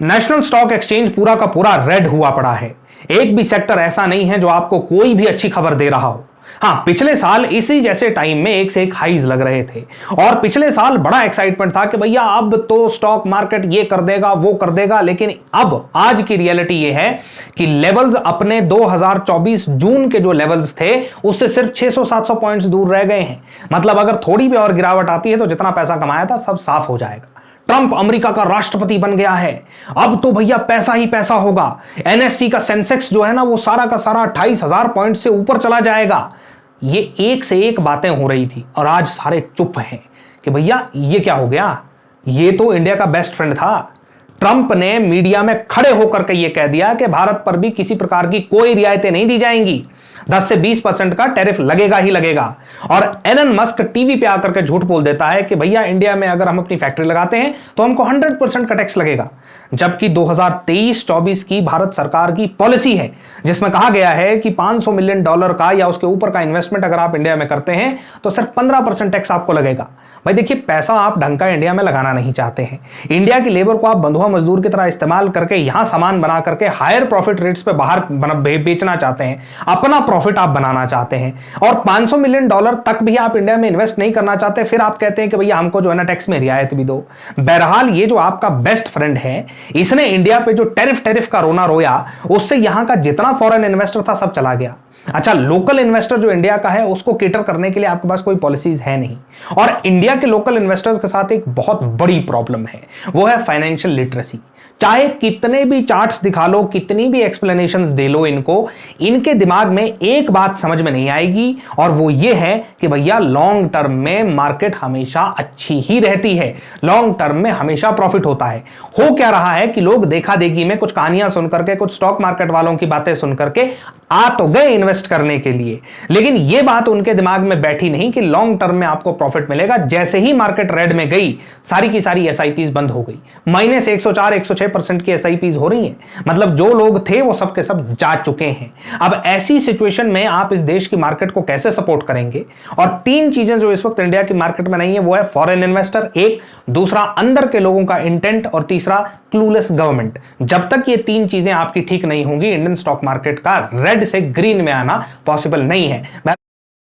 National stock exchange पूरा का पूरा रेड हुआ पड़ा है। एक भी सेक्टर ऐसा नहीं है जो आपको कोई भी अच्छी खबर दे रहा हो। हाँ, पिछले साल इसी जैसे टाइम में एक से एक हाईज लग रहे थे और पिछले साल बड़ा एक्साइटमेंट था कि भैया अब तो स्टॉक मार्केट ये कर देगा वो कर देगा, लेकिन अब आज की रियलिटी ये है कि लेवल्स अपने 2024 जून के जो लेवल्स थे उससे सिर्फ 600-700 पॉइंट्स दूर रह गए हैं। मतलब अगर थोड़ी भी और गिरावट आती है तो जितना पैसा कमाया था सब साफ हो जाएगा। ट्रंप अमेरिका का राष्ट्रपति बन गया है, अब तो भैया पैसा ही पैसा होगा। एनएससी का सेंसेक्स जो है ना वो सारा का सारा 28,000 पॉइंट से ऊपर चला जाएगा। ये एक से एक बातें हो रही थी और आज सारे चुप हैं कि भैया ये क्या हो गया। ये तो इंडिया का बेस्ट फ्रेंड था। ट्रंप ने मीडिया में खड़े होकर के ये कह दिया कि भारत पर भी किसी प्रकार की कोई रियायतें नहीं दी जाएंगी, 10 से 20% का टैरिफ लगेगा ही लगेगा। और एलन मस्क टीवी पे आकर के झूठ बोल देता है कि भैया इंडिया में अगर हम अपनी फैक्ट्री लगाते हैं तो हमको 100% का टैक्स लगेगा, जबकि 2023-24 की भारत सरकार की पॉलिसी है जिसमें कहा गया है कि $500 मिलियन का या उसके ऊपर का इन्वेस्टमेंट अगर आप इंडिया में करते हैं तो सिर्फ 15% टैक्स आपको लगेगा। भाई देखिए, पैसा आप ढंग का इंडिया में लगाना नहीं चाहते हैं। इंडिया की लेबर को आप बंधुआ मजदूर की तरह इस्तेमाल करके यहां सामान बना करके हायर प्रॉफिट रेट्स पे बाहर बेचना चाहते हैं, अपना प्रॉफिट आप बनाना चाहते हैं और $500 मिलियन तक भी आप इंडिया में इन्वेस्ट नहीं करना चाहते। फिर आप कहते हैं कि भैया हमको जो है ना टैक्स में रियायत भी दो। बहरहाल ये जो आपका बेस्ट फ्रेंड है इसने इंडिया पे जो टैरिफ का रोना रोया उससे यहां का जितना फॉरेन इन्वेस्टर था सब चला गया। अच्छा, लोकल इन्वेस्टर जो इंडिया का है उसको केटर करने के लिए आपके पास कोई पॉलिसीज है नहीं। और इंडिया के लोकल इन्वेस्टर्स के साथ एक बहुत बड़ी प्रॉब्लम है, वो है फाइनेंशियल लिटरेसी। चाहे कितने भी चार्ट्स दिखा लो, कितनी भी एक्सप्लेनेशंस दे लो इनको, इनके दिमाग में एक बात समझ में नहीं आएगी और वो ये है कि भैया लॉन्ग टर्म में मार्केट हमेशा अच्छी ही रहती है, लॉन्ग टर्म में हमेशा प्रॉफिट होता है। हो क्या रहा है कि लोग देखा देखी में कुछ कहानियां सुनकर के, कुछ स्टॉक मार्केट वालों की बातें सुनकर के आ तो गए इन्वेस्ट करने के लिए, लेकिन यह बात उनके दिमाग में बैठी नहीं कि लॉन्ग टर्म में आपको प्रॉफिट मिलेगा। जैसे ही मार्केट रेड में गई सारी की सारी एसआईपीज बंद हो गई, माइनस 104-106% की एसआईपीज हो रही हैं। मतलब जो लोग थे वो सब के सब जा चुके हैं। अब ऐसी सिचुएशन में आप इस देश की मार्केट को कैसे सपोर्ट करेंगे? और तीन चीजें जो इस वक्त इंडिया की मार्केट में नहीं है वो है फॉरेन इन्वेस्टर, एक, दूसरा अंदर के लोगों का इंटेंट और तीसरा क्लूलेस गवर्नमेंट। जब तक ये तीन चीजें आपकी ठीक नहीं होंगी इंडियन स्टॉक मार्केट का रेड से ग्रीन में आना पॉसिबल नहीं है।